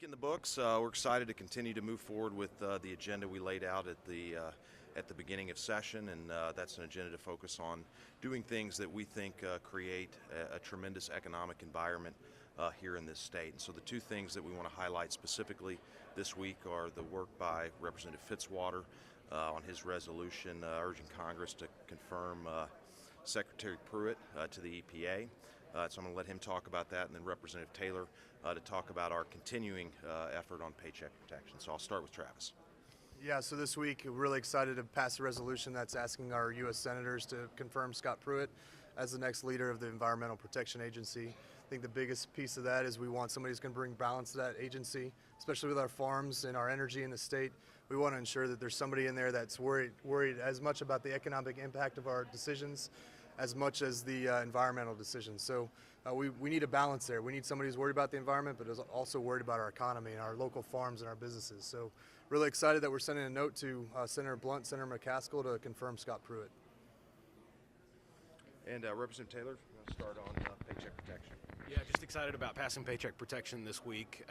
Week in the books. We're excited to continue to move forward with the agenda we laid out at the beginning of session, and that's an agenda to focus on doing things that we think create a tremendous economic environment here in this state. And so the two things that we want to highlight specifically this week are the work by Representative Fitzwater on his resolution urging Congress to confirm Secretary Pruitt to the EPA. So I'm going to let him talk about that, and then Representative Taylor to talk about our continuing effort on paycheck protection. So I'll start with Travis. Yeah, so this week we're really excited to pass a resolution that's asking our U.S. senators to confirm Scott Pruitt as the next leader of the Environmental Protection Agency. I think the biggest piece of that is we want somebody who's going to bring balance to that agency, especially with our farms and our energy in the state. We want to ensure that there's somebody in there that's worried as much about the economic impact of our decisions as much as the environmental decisions. So we need a balance there. We need somebody who's worried about the environment, but is also worried about our economy and our local farms and our businesses. So really excited that we're sending a note to Senator Blunt, Senator McCaskill to confirm Scott Pruitt. And Representative Taylor, start on paycheck protection. Yeah, just excited about passing paycheck protection this week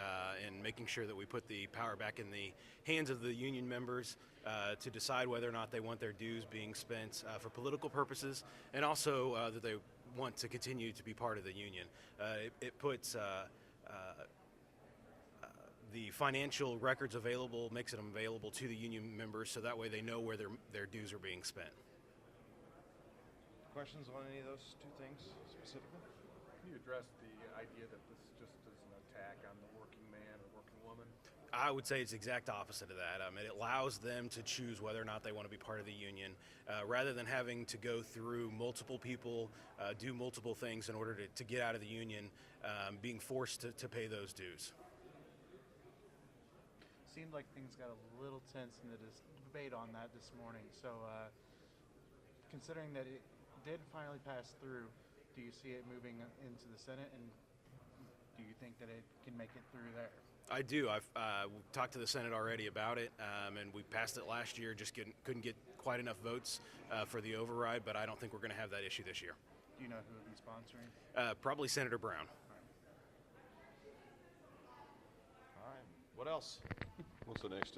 and making sure that we put the power back in the hands of the union members to decide whether or not they want their dues being spent for political purposes, and also that they want to continue to be part of the union. It puts the financial records available, makes them available to the union members, so that way they know where their dues are being spent. Questions on any of those two things specifically? Can you address the idea that this just is an attack on the working man or working woman? I would say it's the exact opposite of that. It allows them to choose whether or not they want to be part of the union, rather than having to go through multiple people, do multiple things in order to get out of the union, being forced to pay those dues. Seemed like things got a little tense in the debate on that this morning. So considering that it did finally pass through, do you see it moving into the Senate, and do you think that it can make it through there? I do. I've talked to the Senate already about it, and we passed it last year, just couldn't get quite enough votes for the override, but I don't think we're going to have that issue this year. Do you know who would be sponsoring? Probably Senator Brown. All right. What else? What's the next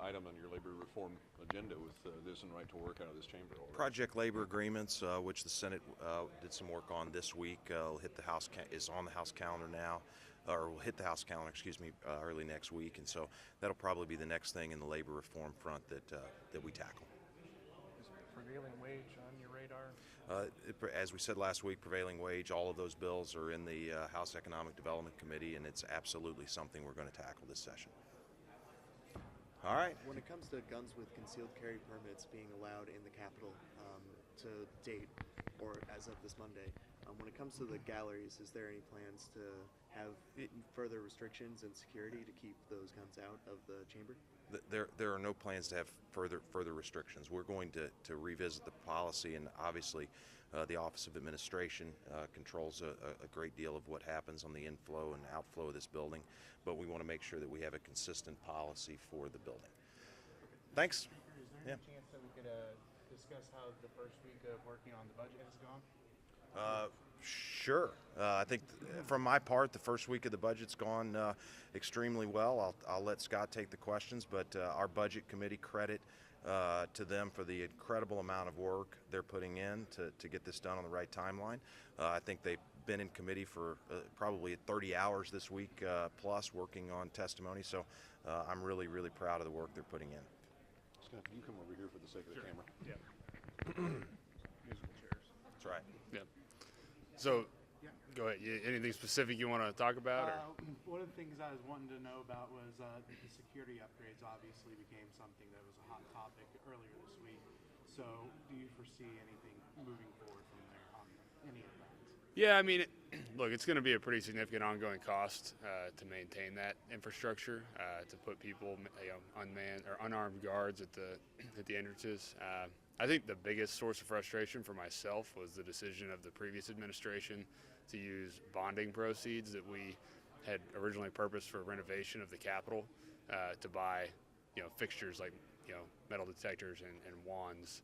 item on your labor reform agenda with this and right to work out of this chamber? Already? Project labor agreements, which the Senate did some work on this week, will hit the House is on the House calendar now, or will hit the House calendar, early next week, and so that'll probably be the next thing in the labor reform front that we tackle. Is prevailing wage on your radar? As we said last week, prevailing wage, all of those bills are in the House Economic Development Committee, and it's absolutely something we're going to tackle this session. All right. When it comes to guns with concealed carry permits being allowed in the Capitol to date, or as of this Monday, when it comes to the galleries, is there any plans to have further restrictions and security to keep those guns out of the chamber? There are no plans to have further restrictions. We're going to revisit the policy, and obviously the Office of Administration controls a great deal of what happens on the inflow and outflow of this building, but we want to make sure that we have a consistent policy for the building. Thanks. Is there any chance that we could discuss how the first week of working on the budget has gone? Sure. I think from my part, the first week of the budget's gone extremely well. I'll let Scott take the questions, but our budget committee, credit to them for the incredible amount of work they're putting in to get this done on the right timeline. I think they've been in committee for probably 30 hours this week plus working on testimony, so I'm really, really proud of the work they're putting in. Scott, can you come over here for the sake of the camera? Yeah. Musical chairs. That's right. Yeah. So, go ahead. Anything specific you want to talk about? Or? One of the things I was wanting to know about was the security upgrades obviously became something that was a hot topic earlier this week. So, do you foresee anything moving forward from there on any of that? Yeah, I mean, look, it's going to be a pretty significant ongoing cost to maintain that infrastructure, to put people, unmanned or unarmed guards at the entrances. I think the biggest source of frustration for myself was the decision of the previous administration to use bonding proceeds that we had originally purposed for renovation of the Capitol to buy, fixtures like, metal detectors and wands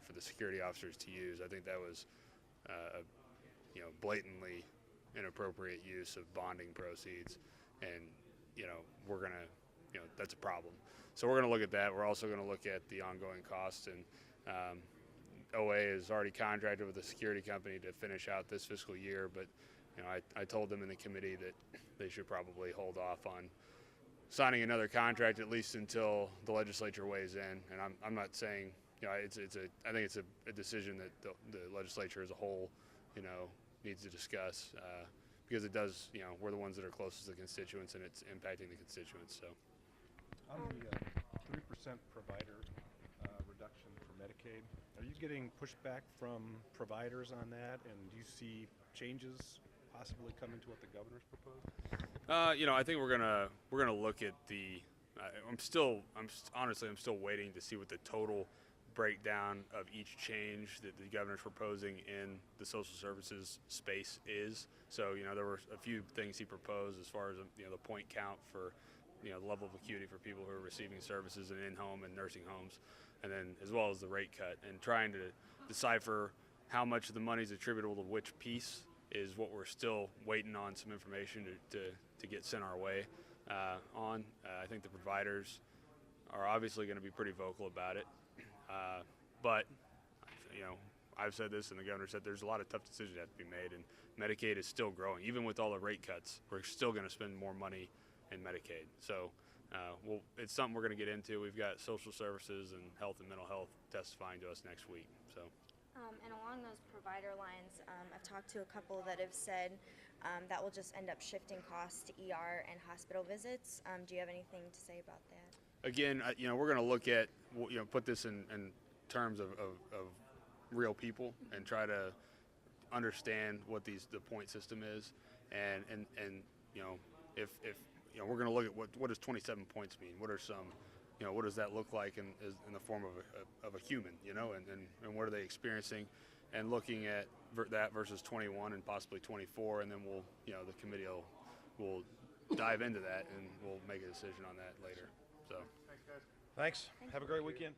for the security officers to use. I think that was a blatantly inappropriate use of bonding proceeds, and we're going to, that's a problem. So we're going to look at that. We're also going to look at the ongoing costs, and OA is already contracted with a security company to finish out this fiscal year, but I told them in the committee that they should probably hold off on signing another contract at least until the legislature weighs in. And I'm not saying, I think it's a decision that the legislature as a whole, needs to discuss because it does, we're the ones that are closest to the constituents and it's impacting the constituents. So on the 3% provider reduction for Medicaid, are you getting pushback from providers on that, and do you see changes possibly coming to what the governor's proposed? I think we're gonna look at the. I'm still waiting to see what the total breakdown of each change that the governor's proposing in the social services space is. So there were a few things he proposed as far as the point count for the level of acuity for people who are receiving services in in-home and nursing homes, and then as well as the rate cut, and trying to decipher how much of the money is attributable to which piece is what we're still waiting on some information to get sent our way on. I think the providers are obviously going to be pretty vocal about it, but I've said this and the governor said there's a lot of tough decisions that have to be made, and Medicaid is still growing. Even with all the rate cuts, we're still going to spend more money in Medicaid. So it's something we're going to get into. We've got social services and health and mental health testifying to us next week. So. And along those provider lines, I've talked to a couple that have said that will just end up shifting costs to ER and hospital visits. Do you have anything to say about that? Again, we're going to look at, put this in terms of real people and try to understand what the point system is, and if we're going to look at what does 27 points mean? What are some what does that look like in the form of a human, and what are they experiencing, and looking at that versus 21 and possibly 24, and then the committee will dive into that and we'll make a decision on that later. So, Thanks. Have a great weekend.